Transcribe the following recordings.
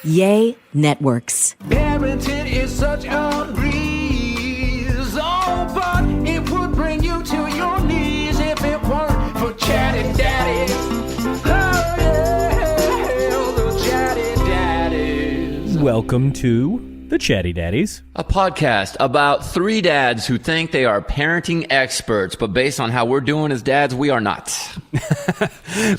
Yay Networks. Parenting is such a breeze, oh, but it would bring you to your knees if it weren't for Chatty Daddies. Oh, yeah, the Chatty Daddies. Welcome to the Chatty Daddies, a podcast about three dads who think they are parenting experts, but based on how we're doing as dads, we are not.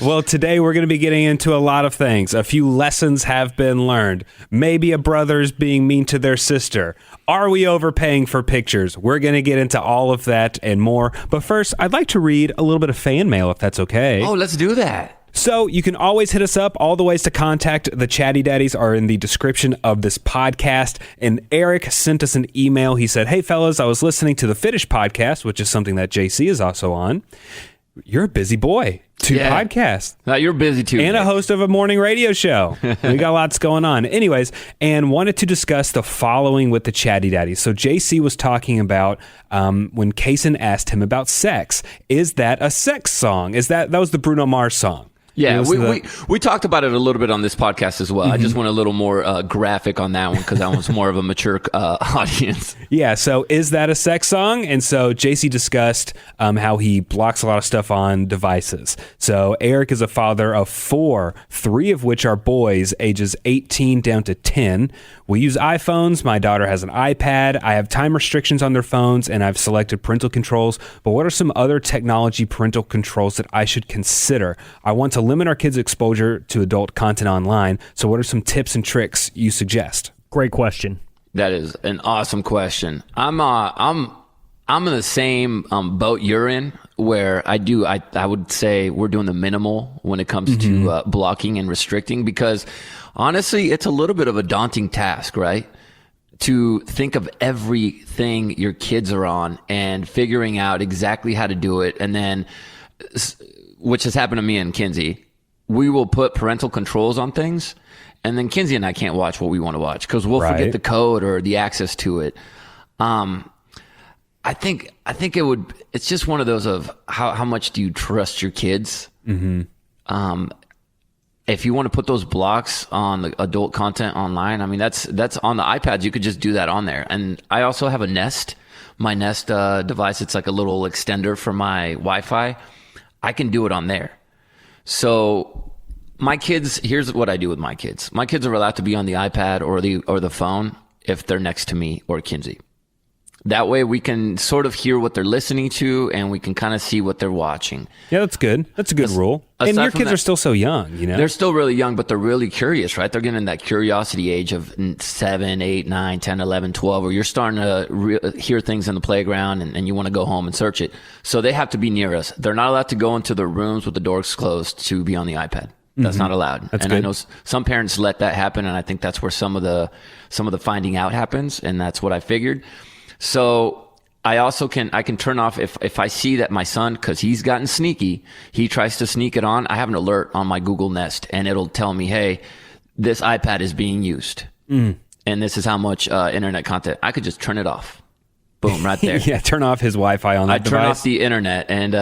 Well, today we're going to be getting into a lot of things. A few lessons have been learned. Maybe a brother's being mean to their sister. Are we overpaying for pictures? We're going to get into all of that and more. But first, I'd like to read a little bit of fan mail, if that's okay. Oh, let's do that. So you can always hit us up. All the ways to contact the Chatty Daddies are in the description of this podcast. And Eric sent us an email. He said, "Hey, fellas, I was listening to the Finish podcast," which is something that JC is also on. You're a busy boy. Two podcasts. Now, you're busy too. And Nick. a host of a morning radio show. We got lots going on. Anyways, and wanted to discuss the following with the Chatty Daddies. So JC was talking about when Kaysen asked him about sex. Is that a sex song? That was the Bruno Mars song? Yeah, we talked about it a little bit on this podcast as well. Mm-hmm. I just went a little more graphic on that one because that one's more of a mature audience. Yeah, so is that a sex song? And so JC discussed how he blocks a lot of stuff on devices. So Eric is a father of 4, 3 of which are boys, ages 18 down to 10. We use iPhones. My daughter has an iPad. I have time restrictions on their phones, and I've selected parental controls. But what are some other technology parental controls that I should consider? I want to limit our kids' exposure to adult content online. So what are some tips and tricks you suggest? Great question. That is an awesome question. I'm in the same boat you're in, where I would say we're doing the minimal when it comes to blocking and restricting, because honestly, it's a little bit of a daunting task, right? To think of everything your kids are on and figuring out exactly how to do it. And then, which has happened to me and Kinsey, we will put parental controls on things, and then Kinsey and I can't watch what we want to watch because we'll forget the code or the access to it. I think it's just one of those of how much do you trust your kids? Mm-hmm. If you want to put those blocks on the adult content online, I mean, that's on the iPads. You could just do that on there. And I also have a Nest, my Nest device. It's like a little extender for my Wi-Fi. I can do it on there. So my kids, here's what I do with my kids. My kids are allowed to be on the iPad or the phone if they're next to me or Kinsey. That way we can sort of hear what they're listening to, and we can kind of see what they're watching. Yeah, that's good. That's a good rule. And your kids are still so young, you know? They're still really young, but they're really curious, right? They're getting that curiosity age of 7, 8, 9, 10, 11, 12, where you're starting to hear things in the playground and you want to go home and search it. So they have to be near us. They're not allowed to go into their rooms with the doors closed to be on the iPad. That's not allowed. That's and good. I know some parents let that happen, and I think that's where some of the finding out happens, and that's what I figured. So I also can turn off if I see that my son, because he's gotten sneaky, he tries to sneak it on. I have an alert on my Google Nest, and it'll tell me, hey, this iPad is being used, and this is how much internet content. I could just turn it off. Boom, right there. Yeah, turn off his Wi-Fi on that device. I turn off the internet, and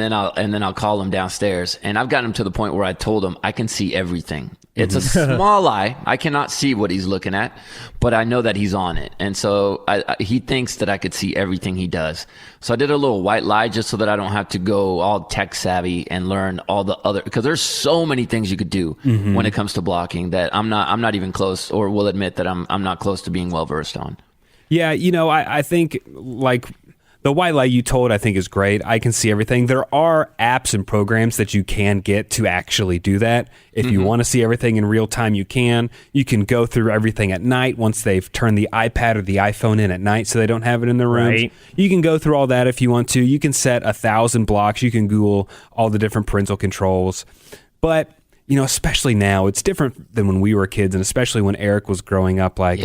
then I'll call him downstairs. And I've gotten him to the point where I told him I can see everything. It's a small eye. I cannot see what he's looking at, but I know that he's on it. And so he thinks that I could see everything he does. So I did a little white lie just so that I don't have to go all tech savvy and learn all the other, because there's so many things you could do when it comes to blocking that I'm not even close, or will admit that I'm not close to being well versed on. Yeah, you know, I think like the white lie you told, I think is great. I can see everything. There are apps and programs that you can get to actually do that. If you want to see everything in real time, you can. You can go through everything at night once they've turned the iPad or the iPhone in at night so they don't have it in their rooms. Right. You can go through all that if you want to. You can set 1,000 blocks. You can Google all the different parental controls. But, you know, especially now, it's different than when we were kids, and especially when Eric was growing up. Like,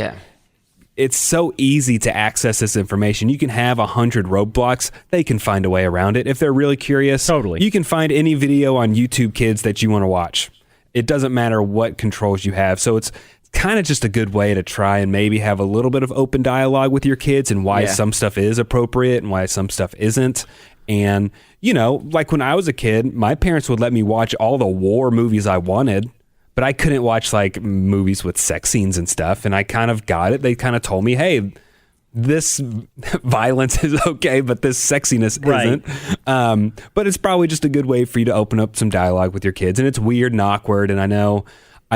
it's so easy to access this information. You can have 100 roadblocks. They can find a way around it. If they're really curious, Totally. You can find any video on YouTube Kids that you want to watch. It doesn't matter what controls you have. So it's kind of just a good way to try and maybe have a little bit of open dialogue with your kids and why some stuff is appropriate and why some stuff isn't. And, you know, like when I was a kid, my parents would let me watch all the war movies I wanted, but I couldn't watch like movies with sex scenes and stuff. And I kind of got it. They kind of told me, hey, this violence is okay, but this sexiness isn't. But it's probably just a good way for you to open up some dialogue with your kids. And it's weird and awkward. And I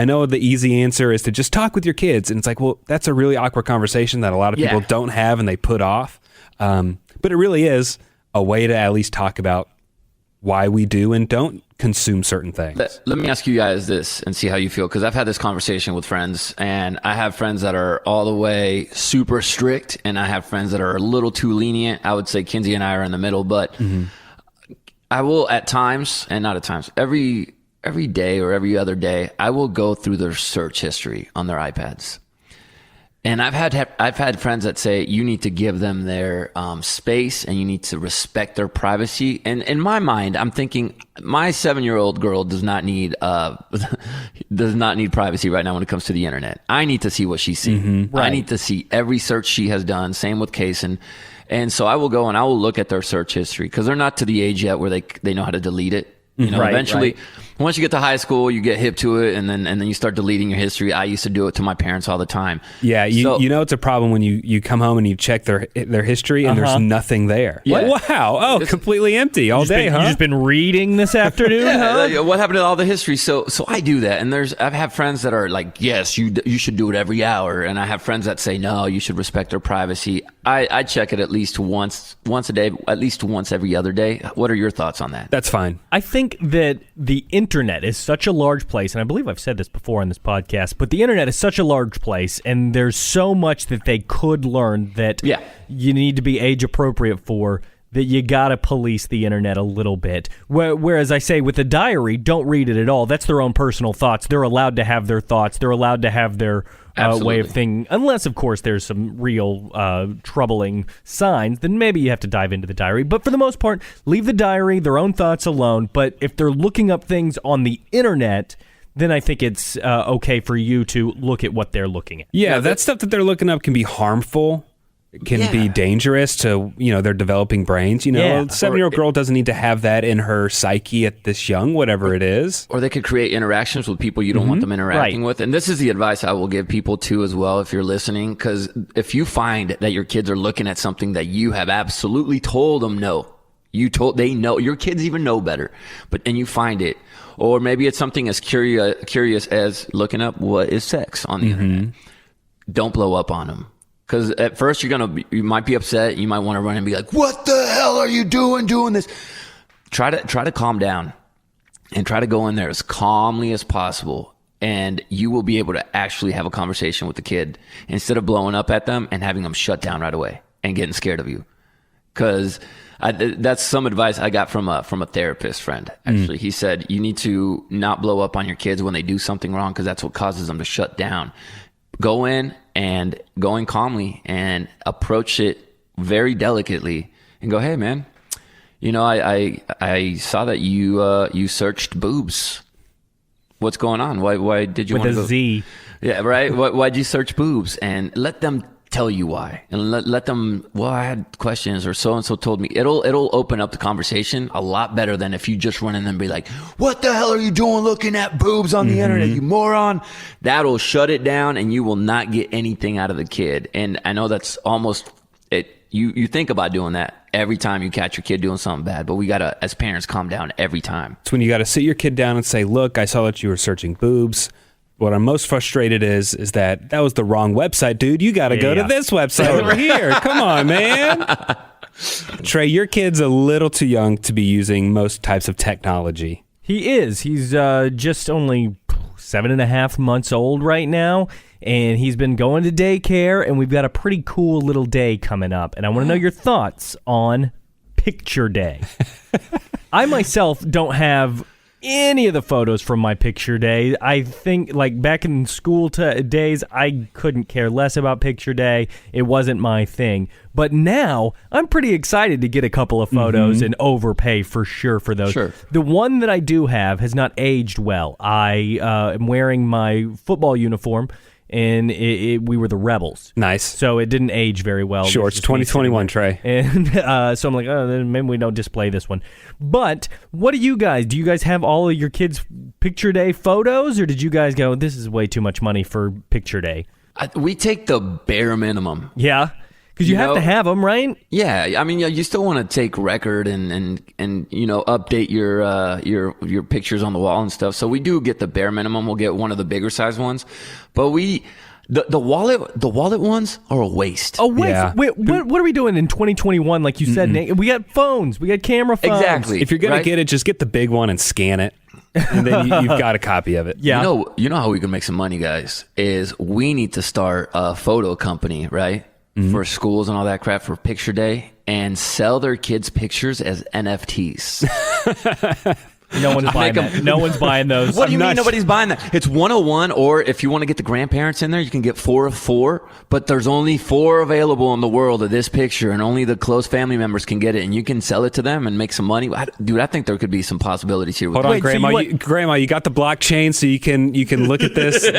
know the easy answer is to just talk with your kids. And it's like, well, that's a really awkward conversation that a lot of people don't have and they put off. But it really is a way to at least talk about why we do and don't consume certain things. Let me ask you guys this and see how you feel, because I've had this conversation with friends, and I have friends that are all the way super strict, and I have friends that are a little too lenient. I would say Kinsey and I are in the middle, but I will at times, and not at times, every day or every other day, I will go through their search history on their iPads. And I've had friends that say you need to give them their space and you need to respect their privacy. And in my mind, I'm thinking my 7-year-old girl does not need privacy right now when it comes to the internet. I need to see what she's seeing. I need to see every search she has done. Same with Kaysen. And so I will go and I will look at their search history, because they're not to the age yet where they know how to delete it. You know, eventually, once you get to high school, you get hip to it, and then you start deleting your history. I used to do it to my parents all the time. Yeah, you know it's a problem when you come home and you check their history and there's nothing there. Yeah. Like, wow, completely empty all day, huh? You just been reading this afternoon, huh? What happened to all the history? So I do that, and I've had friends that are like, yes, you should do it every hour, and I have friends that say, no, you should respect their privacy. I check it at least once a day, at least once every other day. What are your thoughts on that? That's fine. I think that the internet is such a large place, and I believe I've said this before on this podcast, but the internet is such a large place, and there's so much that they could learn that you need to be age appropriate for, that you gotta police the internet a little bit. Whereas I say with a diary, don't read it at all. That's their own personal thoughts. They're allowed to have their thoughts. They're allowed to have their way of thinking. Unless, of course, there's some real troubling signs, then maybe you have to dive into the diary. But for the most part, leave the diary, their own thoughts alone. But if they're looking up things on the internet, then I think it's okay for you to look at what they're looking at. Yeah, that stuff that they're looking up can be harmful. Can be dangerous to, their developing brains. A 7-year-old girl doesn't need to have that in her psyche at this young, whatever it is. Or they could create interactions with people you don't want them interacting with. And this is the advice I will give people too as well, if you're listening, because if you find that your kids are looking at something that you have absolutely told them no, they know, your kids even know better, and you find it, or maybe it's something as curious as looking up what is sex on the internet. Don't blow up on them. Because at first you might be upset. You might want to run and be like, "What the hell are you doing this?" Try to calm down and try to go in there as calmly as possible, and you will be able to actually have a conversation with the kid instead of blowing up at them and having them shut down right away and getting scared of you. Because that's some advice I got from a therapist friend. Actually, he said you need to not blow up on your kids when they do something wrong, because that's what causes them to shut down. Go in calmly and approach it very delicately and go, "Hey man, I saw that you searched boobs. What's going on? Why did you want to go?" With a Z. Yeah, right. Why'd you search boobs? And let them tell you why, and let them, well, I had questions, or so and so told me. It'll open up the conversation a lot better than if you just run in and be like, "What the hell are you doing looking at boobs on the internet, you moron?" That'll shut it down, and you will not get anything out of the kid. And I know that's almost it. You think about doing that every time you catch your kid doing something bad, but we gotta, as parents, calm down every time. It's when you gotta sit your kid down and say, "Look, I saw that you were searching boobs. What I'm most frustrated is that was the wrong website, dude. You got to go to this website over here. Come on, man." Trey, your kid's a little too young to be using most types of technology. He is. He's just only 7.5 months old right now, and he's been going to daycare, and we've got a pretty cool little day coming up. And I want to know your thoughts on Picture Day. I myself don't have any of the photos from my picture day. I think, like, back in school days, I couldn't care less about picture day. It wasn't my thing. But now, I'm pretty excited to get a couple of photos and overpay for sure for those. Sure. The one that I do have has not aged well. I am wearing my football uniform, and we were the rebels. Nice. So it didn't age very well. Sure, it's 2021, Trey. And so I'm like, oh, then maybe we don't display this one. But what do you guys have all of your kids' picture day photos, or did you guys go, this is way too much money for picture day? We take the bare minimum. Yeah. Because you have to have them, right? Yeah, I mean, you still want to take record and update your pictures on the wall and stuff. So we do get the bare minimum. We'll get one of the bigger size ones, but the wallet ones are a waste. Oh wait, Yeah. what are we doing in 2021? Like you said, Nate, we got phones, we got camera phones. Exactly. If you're gonna get it, just get the big one and scan it, and then you've got a copy of it. Yeah. You know how we can make some money, guys, is we need to start a photo company, right? For schools and all that crap for picture day, and sell their kids' pictures as NFTs. No one's buying that. No one's buying those. What do you mean nobody's buying that? It's 101, or if you want to get the grandparents in there, you can get 4 of 4, but there's only 4 available in the world of this picture, and only the close family members can get it, and you can sell it to them and make some monny. Dude, I think there could be some possibilities here. Hold on, Grandma, you got the blockchain so you can look at this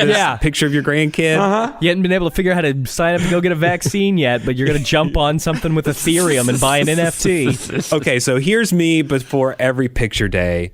picture of your grandkid? Uh-huh. You hadn't been able to figure out how to sign up to go get a vaccine yet, but you're going to jump on something with Ethereum and buy an NFT. Okay, so here's me before every picture day.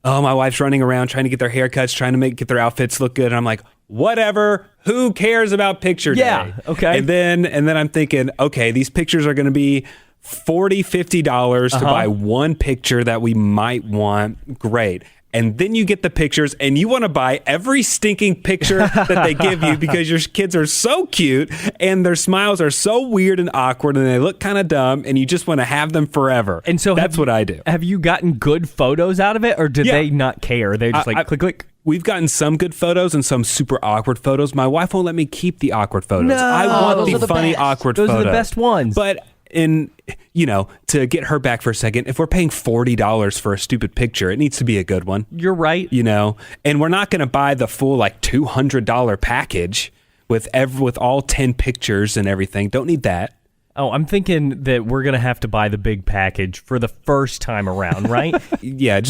Oh, my wife's running around trying to get their haircuts, trying to get their outfits look good. And I'm like, whatever. Who cares about picture day? Yeah, okay. And then I'm thinking, okay, these pictures are going to be $40, $50 to buy one picture that we might want. Great. And then you get the pictures and you want to buy every stinking picture that they give you because your kids are so cute and their smiles are so weird and awkward and they look kind of dumb and you just want to have them forever. And so that's what I do. Have you gotten good photos out of it, or did they not care? They're just click. We've gotten some good photos and some super awkward photos. My wife won't let me keep the awkward photos. No, I want the funny awkward photos. Those are the best ones. But to get her back for a second, if we're paying $40 for a stupid picture, it needs to be a good one. You're right. And we're not going to buy the full $200 package with all 10 pictures and everything. Don't need that. Oh, I'm thinking that we're going to have to buy the big package for the first time around, right? Yeah,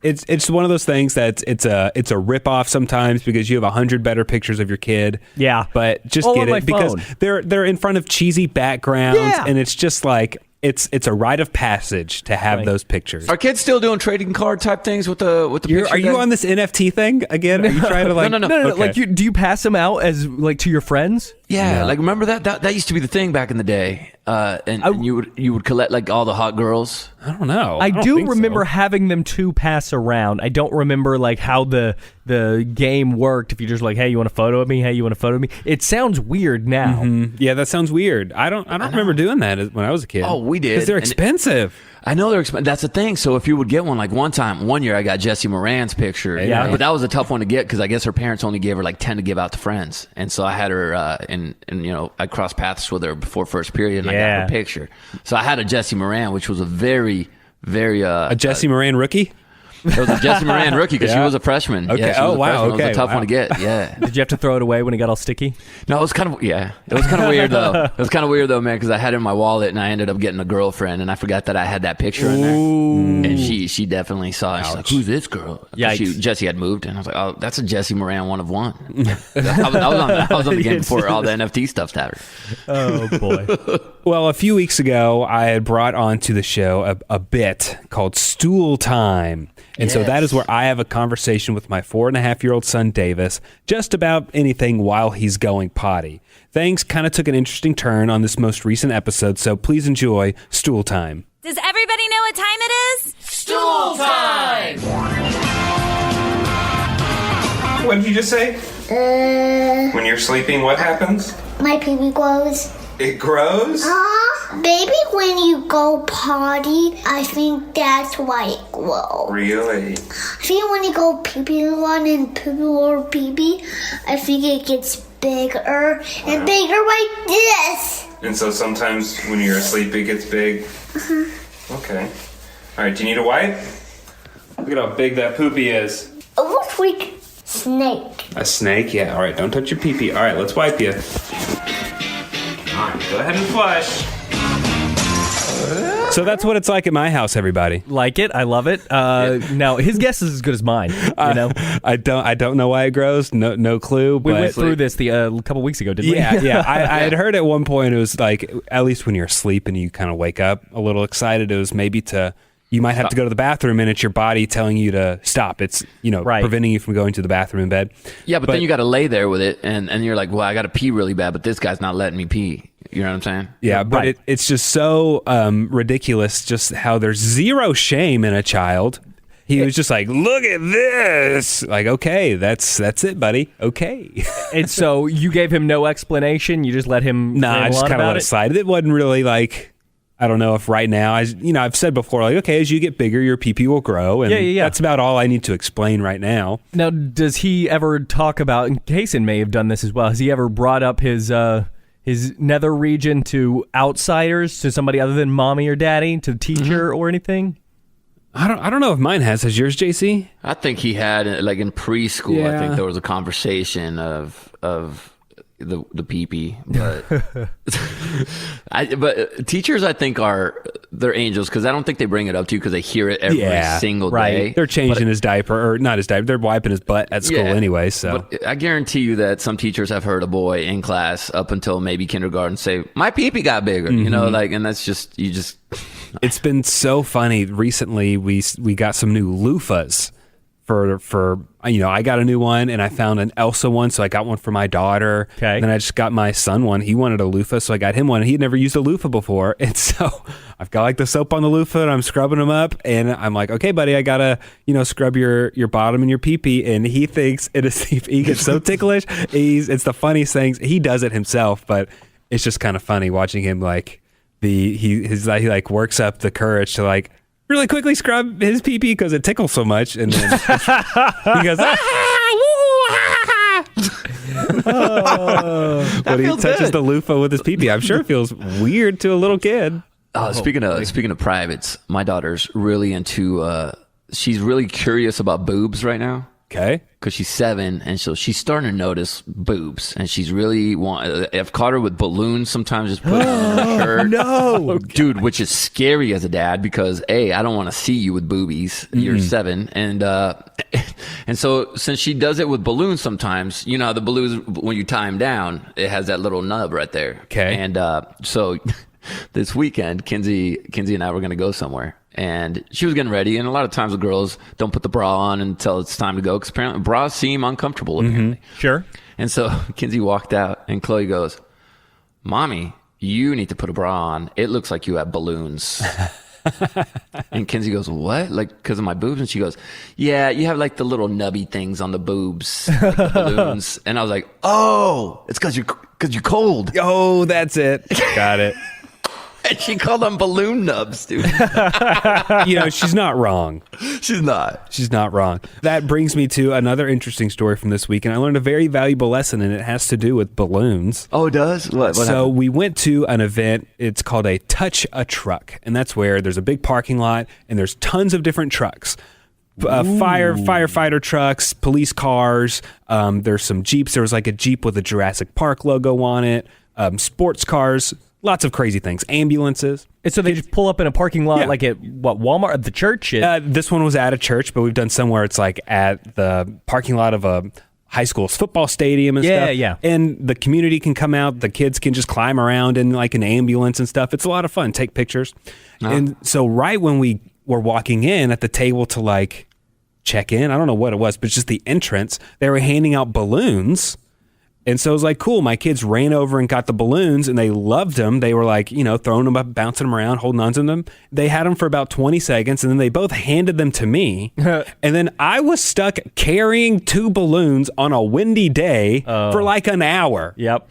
it's one of those things that it's a ripoff sometimes because you have 100 better pictures of your kid. Yeah. But just all get on it my because phone. they're in front of cheesy backgrounds and it's just like it's a rite of passage to have those pictures. Are kids still doing trading card type things with the picture? Are you on this NFT thing again? Are you trying to No. Okay. Like, do you pass them out as to your friends? Yeah, like remember that used to be the thing back in the day, and you would collect all the hot girls. I don't know. I don't do think remember so. having them to pass around. I don't remember how the game worked. If you're just like, hey, you want a photo of me? Hey, you want a photo of me? It sounds weird now. Mm-hmm. Yeah, that sounds weird. I don't remember doing that when I was a kid. Oh, we did. Because they're expensive. I know they're expensive. That's the thing. So if you would get one, one year I got Jessie Moran's picture. Yeah. But that was a tough one to get because I guess her parents only gave her 10 to give out to friends. And so I had her, and I crossed paths with her before first period and I got her picture. So I had a Jessie Moran, which was a very, very... a Jessie Moran rookie? It was a Jessie Moran rookie because she was a freshman. Okay. Yeah, she was a wow. freshman. Okay. It was a tough one to get. Yeah. Did you have to throw it away when it got all sticky? No, it was kind of It was kind of weird though. It was kind of weird though, man, because I had it in my wallet and I ended up getting a girlfriend and I forgot that I had that picture in there. And she definitely saw it. She's like, "Who's this girl?" Jessie had moved, and I was like, "Oh, that's a Jessie Moran one of one." I was on the game before all the NFT stuff started. Oh boy. Well, a few weeks ago, I had brought onto the show a bit called Stool Time. And so that is where I have a conversation with my 4.5-year-old son, Davis, just about anything while he's going potty. Things kind of took an interesting turn on this most recent episode, so please enjoy Stool Time. Does everybody know what time it is? Stool time! What did you just say? When you're sleeping, what happens? My pee-pee grows. It grows? Baby, when you go potty, I think that's why it grows. Really? I think when you go pee-pee one and pee-pee or pee-pee, I think it gets bigger and bigger like this. And so sometimes when you're asleep, it gets big? Okay. All right, do you need a wipe? Look at how big that poopy is. It looks like snake. A snake? Yeah, all right, don't touch your pee-pee. All right, let's wipe you. All right, go ahead and flush. So that's what it's like at my house, everybody. Like it. I love it. Now, his guess is as good as mine. You know? I don't know why it grows. No clue. We but went through this a couple weeks ago, didn't we? Yeah. I had heard at one point it was like, at least when you're asleep and you kind of wake up a little excited, it was maybe you might have to go to the bathroom and it's your body telling you to stop. It's, preventing you from going to the bathroom in bed. Yeah, but then you got to lay there with it and you're like, well, I got to pee really bad, but this guy's not letting me pee. You know what I'm saying? Yeah, but it's just so ridiculous just how there's zero shame in a child. He was just like, look at this. Like, okay, that's it, buddy. Okay. And so you gave him no explanation? You just let him I just kind of let it slide. It wasn't really like, I don't know if right now, I've said before, like, okay, as you get bigger, your pee-pee will grow. And that's about all I need to explain right now. Now, does he ever talk about, and Kaysen may have done this as well, has he ever brought up his nether region to outsiders, to somebody other than mommy or daddy, to the teacher or anything? I don't know if mine has. Has yours, JC? I think he had, like in preschool, I think there was a conversation of the pee-pee, but teachers, I think they're angels because I don't think they bring it up to you because they hear it every single day. They're changing his diaper, or not his diaper. They're wiping his butt at school anyway. So, but I guarantee you that some teachers have heard a boy in class up until maybe kindergarten say, "My pee-pee got bigger," and that's just It's been so funny recently. We got some new loofahs. For I got a new one and I found an Elsa one, so I got one for my daughter. Okay. And then I just got my son one. He wanted a loofah, so I got him one. And he'd never used a loofah before, and so I've got like the soap on the loofah and I'm scrubbing him up, and I'm like, okay, buddy, I gotta scrub your bottom and your pee-pee, and he thinks he gets so ticklish. It's the funniest things. He does it himself, but it's just kind of funny watching him like he works up the courage to like really quickly scrub his pee-pee because it tickles so much, and then he goes, when he touches the loofah with his pee-pee. I'm sure it feels weird to a little kid. Speaking of privates, my daughter's really into. She's really curious about boobs right now. Okay. Because she's 7, and so she's starting to notice boobs, and she's really I've caught her with balloons sometimes, just put it on her shirt. No, dude, which is scary as a dad because I don't want to see you with boobies. You're 7, and so since she does it with balloons sometimes, you know how the balloons when you tie them down, it has that little nub right there. Okay, and so this weekend, Kinsey and I were going to go somewhere. And she was getting ready, and a lot of times the girls don't put the bra on until it's time to go because apparently bras seem uncomfortable. Apparently. Sure. And so Kinsey walked out, and Chloe goes, "Mommy, you need to put a bra on. It looks like you have balloons." And Kinsey goes, "What? Like because of my boobs?" And she goes, "Yeah, you have like the little nubby things on the boobs, like the balloons." And I was like, "Oh, it's because you're cold." Oh, that's it. Got it. And she called them balloon nubs, dude. She's not wrong. She's not. She's not wrong. That brings me to another interesting story from this week, and I learned a very valuable lesson, and it has to do with balloons. Oh, it does? What so happened? We went to an event. It's called a Touch a Truck, and that's where there's a big parking lot, and there's tons of different trucks. Firefighter trucks, police cars. There's some Jeeps. There was like a Jeep with a Jurassic Park logo on it. Sports cars. Lots of crazy things. Ambulances. And so they just pull up in a parking lot like at, Walmart? At the church? This one was at a church, but we've done somewhere it's like at the parking lot of a high school's football stadium and stuff. Yeah. And the community can come out. The kids can just climb around in like an ambulance and stuff. It's a lot of fun. Take pictures. And so right when we were walking in at the table to like check in, I don't know what it was, but just the entrance, they were handing out balloons. And so it was like, cool. My kids ran over and got the balloons, and they loved them. They were like, throwing them up, bouncing them around, holding on to them. They had them for about 20 seconds, and then they both handed them to me. And then I was stuck carrying 2 balloons on a windy day for like an hour. Yep.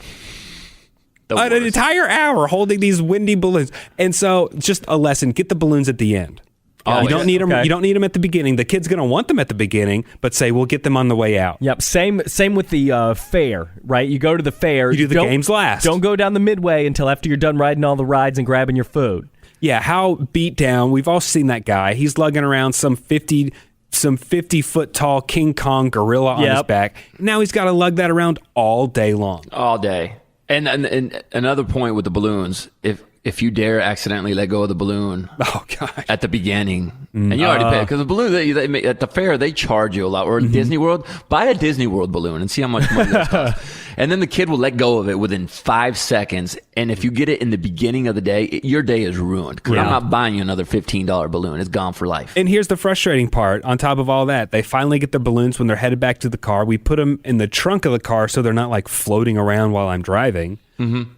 An entire hour holding these windy balloons. And so just a lesson, get the balloons at the end. You don't need them. Okay. You don't need them at the beginning. The kid's gonna want them at the beginning, but say we'll get them on the way out. Yep. Same with the fair, right? You go to the fair. You do the games last. Don't go down the midway until after you're done riding all the rides and grabbing your food. Yeah. How beat down? We've all seen that guy. He's lugging around some 50-foot tall King Kong gorilla on his back. Now he's got to lug that around all day long. All day. And another point with the balloons, if if you dare accidentally let go of the balloon at the beginning, and you already pay, because the balloon they at the fair, they charge you a lot. Or at Disney World, buy a Disney World balloon and see how much money that costs. And then the kid will let go of it within 5 seconds. And if you get it in the beginning of the day, your day is ruined. Because I'm not buying you another $15 balloon. It's gone for life. And here's the frustrating part. On top of all that, they finally get their balloons when they're headed back to the car. We put them in the trunk of the car so they're not like floating around while I'm driving.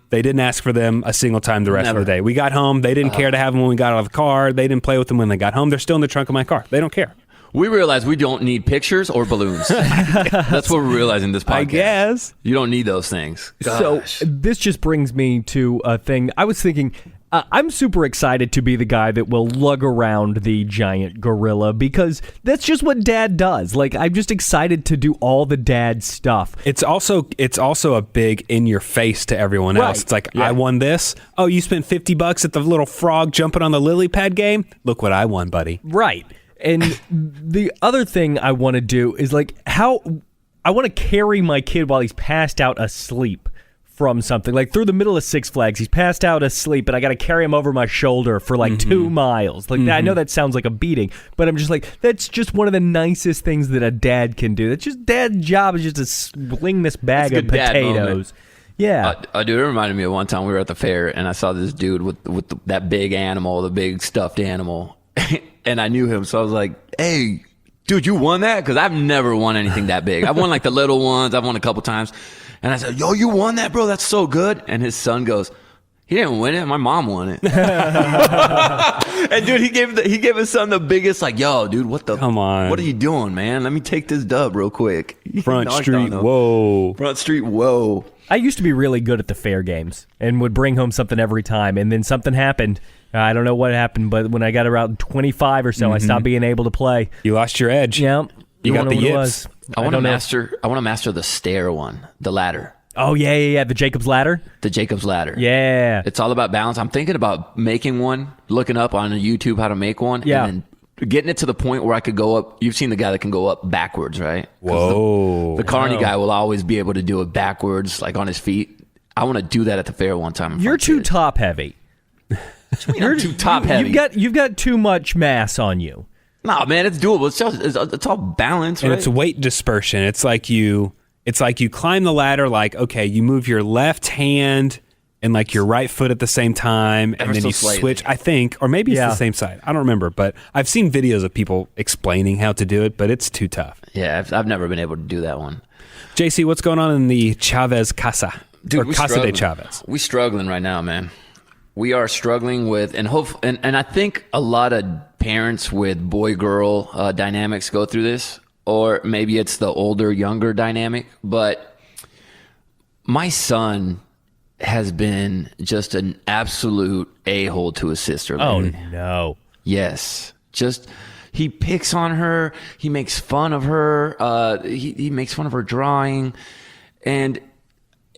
They didn't ask for them a single time the rest of the day. We got home. They didn't care to have them when we got out of the car. They didn't play with them when they got home. They're still in the trunk of my car. They don't care. We realize we don't need pictures or balloons. That's what we're realizing this podcast. I guess. You don't need those things. Gosh. So this just brings me to a thing. I was thinking, I'm super excited to be the guy that will lug around the giant gorilla because that's just what Dad does. Like, I'm just excited to do all the dad stuff. It's also a big in your face to everyone else. It's like, I won this. Oh, you spent $50 at the little frog jumping on the lily pad game? Look what I won, buddy. Right. And the other thing I want to do is like how I want to carry my kid while he's passed out asleep from something. Like through the middle of Six Flags, he's passed out asleep, and I got to carry him over my shoulder for like 2 miles. Like I know that sounds like a beating, but I'm just like, that's just one of the nicest things that a dad can do. That's just Dad's job is just to sling this bag of potatoes. Yeah. Dude, it reminded me of one time we were at the fair, and I saw this dude with that big animal, the big stuffed animal. And I knew him, so I was like, hey, dude, you won that? Because I've never won anything that big. I've won like the little ones. I've won a couple times. And I said, yo, you won that, bro? That's so good. And his son goes, he didn't win it. My mom won it. And dude, he gave his son the biggest, like, yo, dude, come on. What are you doing, man? Let me take this dub real quick. Front Street, whoa. Front Street, whoa. I used to be really good at the fair games and would bring home something every time. And then something happened. I don't know what happened, but when I got around 25 or so, I stopped being able to play. You lost your edge. Yeah. You got the yips. I want to master the stair one, the ladder. Oh, yeah. The Jacob's Ladder? The Jacob's Ladder. Yeah. It's all about balance. I'm thinking about making one, looking up on YouTube how to make one, and then getting it to the point where I could go up. You've seen the guy that can go up backwards, right? Whoa. The carny guy will always be able to do it backwards, like on his feet. I want to do that at the fair one time. You're too top heavy. You're too top heavy. You've got too much mass on you. No, man, it's doable. It's all balance, and right? it's weight dispersion. It's like you climb the ladder. Like, okay, you move your left hand and like your right foot at the same time, and then you switch. I think, or maybe it's the same side. I don't remember, but I've seen videos of people explaining how to do it, but it's too tough. Yeah, I've never been able to do that one. JC, what's going on in the Chavez Casa? Dude, or Casa de Chavez? We're struggling right now, man. We are struggling with, and I think a lot of parents with boy-girl dynamics go through this, or maybe it's the older-younger dynamic, but my son has been just an absolute a-hole to his sister lately. Oh, no. Yes. Just, he picks on her, he makes fun of her, he makes fun of her drawing, and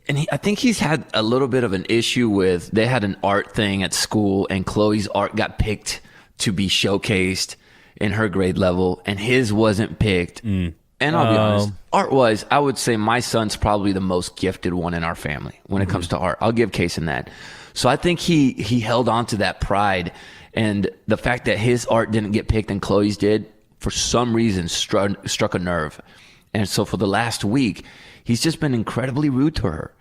I think he's had a little bit of an issue with, they had an art thing at school and Chloe's art got picked to be showcased in her grade level and his wasn't picked. And I'll be honest, art-wise, I would say my son's probably the most gifted one in our family when it comes to art. I'll give Case in that. So I think he held on to that pride, and the fact that his art didn't get picked and Chloe's did, for some reason, struck a nerve. And so for the last week, he's just been incredibly rude to her.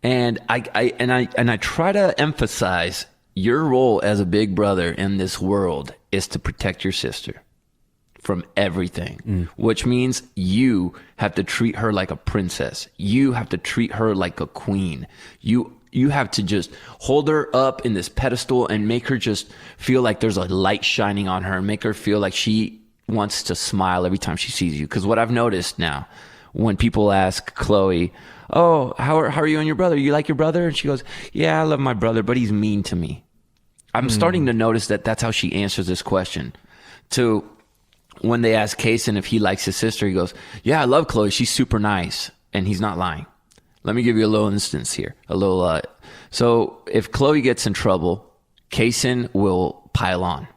And I try to emphasize your role as a big brother in this world is to protect your sister from everything, which means you have to treat her like a princess. You have to treat her like a queen. You have to just hold her up in this pedestal and make her just feel like there's a light shining on her and make her feel like she wants to smile every time she sees you. Because what I've noticed now, when people ask Chloe, oh, how are you and your brother? You like your brother? And she goes, yeah, I love my brother, but he's mean to me. I'm starting to notice that that's how she answers this question. To when they ask Kason if he likes his sister, he goes, yeah, I love Chloe. She's super nice. And he's not lying. Let me give you a little instance here. So if Chloe gets in trouble, Kason will pile on.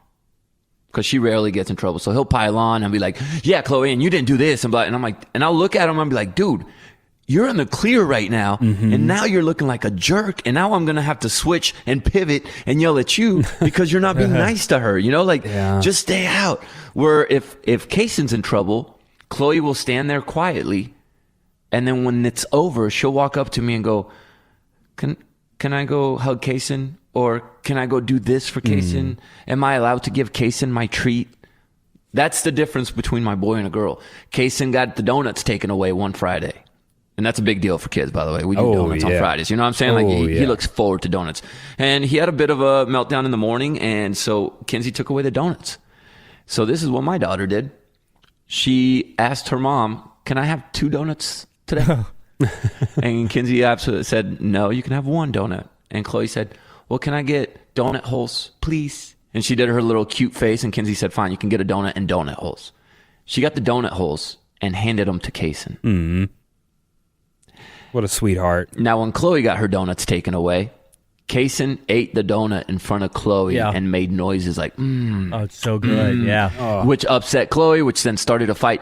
Because she rarely gets in trouble. So he'll pile on and be like, yeah, Chloe, and you didn't do this. And I'm like, and I'll look at him and be like, dude, you're in the clear right now, and now you're looking like a jerk, and now I'm going to have to switch and pivot and yell at you because you're not being nice to her. Just stay out. Where if Kaysen's in trouble, Chloe will stand there quietly, and then when it's over, she'll walk up to me and go, can I go hug Kaysen? Or can I go do this for Kaysen? Am I allowed to give Kaysen my treat? That's the difference between my boy and a girl. Kaysen got the donuts taken away one Friday. And that's a big deal for kids, by the way. We do donuts on Fridays. You know what I'm saying? He looks forward to donuts. And he had a bit of a meltdown in the morning, and so Kinsey took away the donuts. So this is what my daughter did. She asked her mom, can I have 2 donuts today? And Kinsey absolutely said, no, you can have 1 donut. And Chloe said, well, can I get donut holes, please? And she did her little cute face, and Kinsey said, fine, you can get a donut and donut holes. She got the donut holes and handed them to Kaysen. Mm-hmm. What a sweetheart. Now, when Chloe got her donuts taken away, Kaysen ate the donut in front of Chloe and made noises like, Oh, it's so good. which upset Chloe, which then started a fight.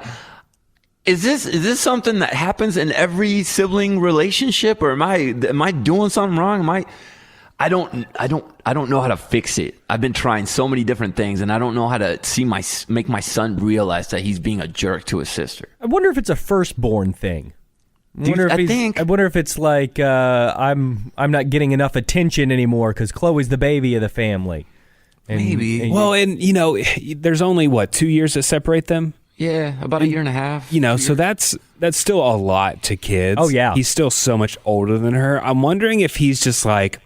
Is this something that happens in every sibling relationship, or am I doing something wrong? I don't know how to fix it. I've been trying so many different things, and I don't know how to make my son realize that he's being a jerk to his sister. I wonder if it's a firstborn thing. I wonder if it's like I'm not getting enough attention anymore because Chloe's the baby of the family. Maybe. There's only 2 years that separate them. Yeah, about a year and a half. So that's still a lot to kids. Oh yeah, he's still so much older than her. I'm wondering if he's just like,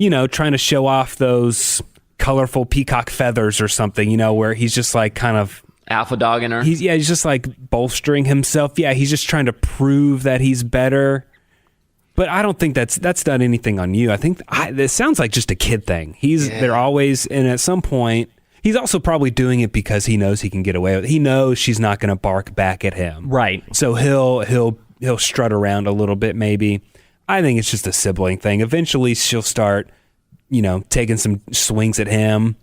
trying to show off those colorful peacock feathers or something. Where he's just like kind of alpha dogging her. He's just like bolstering himself. Yeah, he's just trying to prove that he's better. But I don't think that's not anything on you. I think this sounds like just a kid thing. They're always, and at some point, he's also probably doing it because he knows he can get away with it. He knows she's not going to bark back at him. Right. So he'll strut around a little bit maybe. I think it's just a sibling thing. Eventually she'll start, taking some swings at him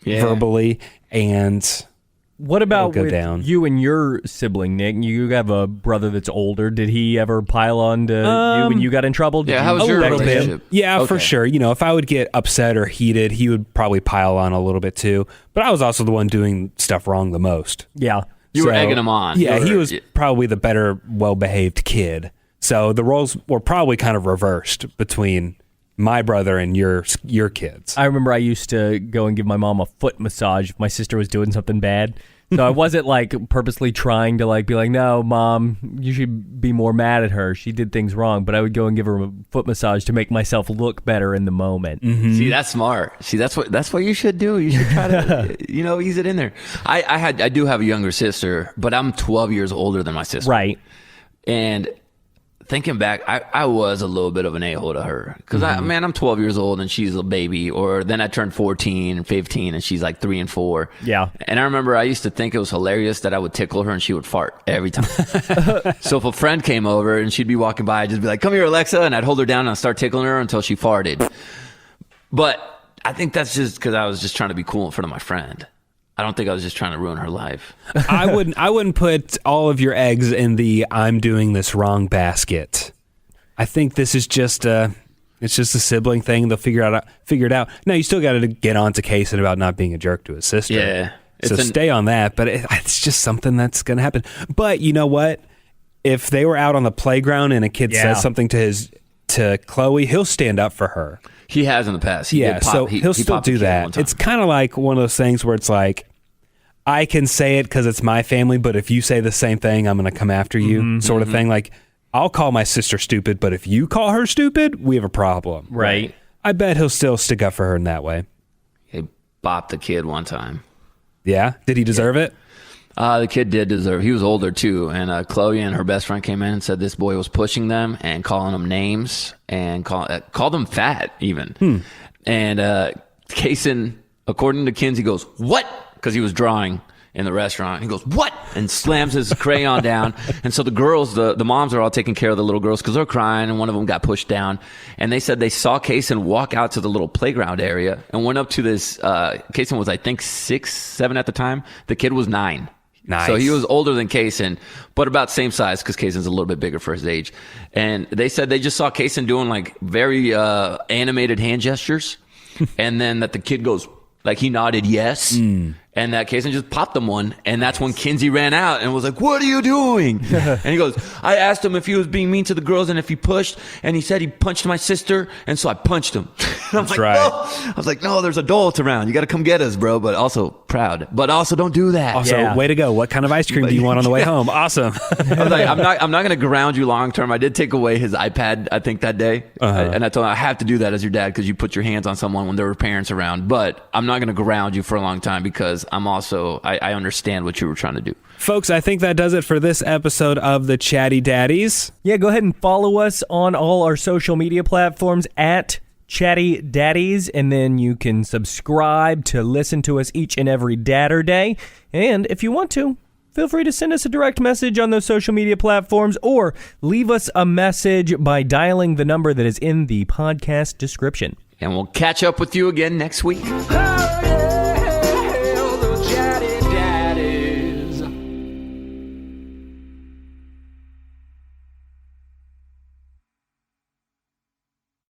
verbally, and what about go with down. You and your sibling, Nick? You have a brother that's older. Did he ever pile on to you when you got in trouble? How was your relationship? Yeah, okay. For sure. If I would get upset or heated, he would probably pile on a little bit too. But I was also the one doing stuff wrong the most. Yeah. You were egging him on. Yeah, he was probably the better, well-behaved kid. So the roles were probably kind of reversed between my brother and your kids. I remember I used to go and give my mom a foot massage if my sister was doing something bad. So I wasn't like purposely trying to be like, no, Mom, you should be more mad at her. She did things wrong. But I would go and give her a foot massage to make myself look better in the moment. Mm-hmm. See, that's smart. See, that's what you should do. You should try to, ease it in there. I do have a younger sister, but I'm 12 years older than my sister. Right. And thinking back, I was a little bit of an a-hole to her. Because, I'm 12 years old and she's a baby. Or then I turned 14 and 15 and she's like 3 and 4. Yeah. And I remember I used to think it was hilarious that I would tickle her and she would fart every time. So if a friend came over and she'd be walking by, I'd just be like, come here, Alexa. And I'd hold her down and I'd start tickling her until she farted. But I think that's just because I was just trying to be cool in front of my friend. I don't think I was just trying to ruin her life. I wouldn't put all of your eggs in the I'm doing this wrong basket. I think this is just a sibling thing. They'll figure it out. Now you still got to get on to Kaysen about not being a jerk to his sister. Yeah. So stay on that, but it's just something that's going to happen. But you know what? If they were out on the playground and a kid says something to Chloe, he'll stand up for her. He has in the past. So he'll still do that. It's kind of like one of those things where it's like, I can say it because it's my family, but if you say the same thing, I'm going to come after you, sort of thing. Like, I'll call my sister stupid, but if you call her stupid, we have a problem. Right. I bet he'll still stick up for her in that way. He bopped the kid one time. Yeah? Did he deserve it? The kid did deserve it. He was older, too. And Chloe and her best friend came in and said this boy was pushing them and calling them names and called them fat, even. And Kaysen, according to Kinsey, goes, what? Because he was drawing in the restaurant. He goes, what? And slams his crayon down. And so the girls, the moms are all taking care of the little girls because they're crying, and one of them got pushed down. And they said they saw Kaysen walk out to the little playground area and went up to this. Kaysen was, I think, 6, 7 at the time. The kid was 9. Nice. So he was older than Kaysen, but about same size because Kaysen's a little bit bigger for his age. And they said they just saw Kaysen doing like very animated hand gestures, and then that the kid goes like he nodded yes. And that Kaysen just popped him one. And that's when Kinsey ran out and was like, what are you doing? And he goes, I asked him if he was being mean to the girls and if he pushed. And he said he punched my sister. And so I punched him. And I was like, right. no. I was like, no, there's adults around. You got to come get us, bro. But also proud. But also don't do that. Also, way to go. What kind of ice cream do you want on the way home? Awesome. I was like, I'm not going to ground you long term. I did take away his iPad, I think, that day. And I told him, I have to do that as your dad because you put your hands on someone when there were parents around. But I'm not going to ground you for a long time because I'm also... I understand what you were trying to do. Folks, I think that does it for this episode of the Chatty Daddies. Yeah, go ahead and follow us on all our social media platforms at Chatty Daddies, and then you can subscribe to listen to us each and every Dadder-Day. And if you want to, feel free to send us a direct message on those social media platforms or leave us a message by dialing the number that is in the podcast description. And we'll catch up with you again next week.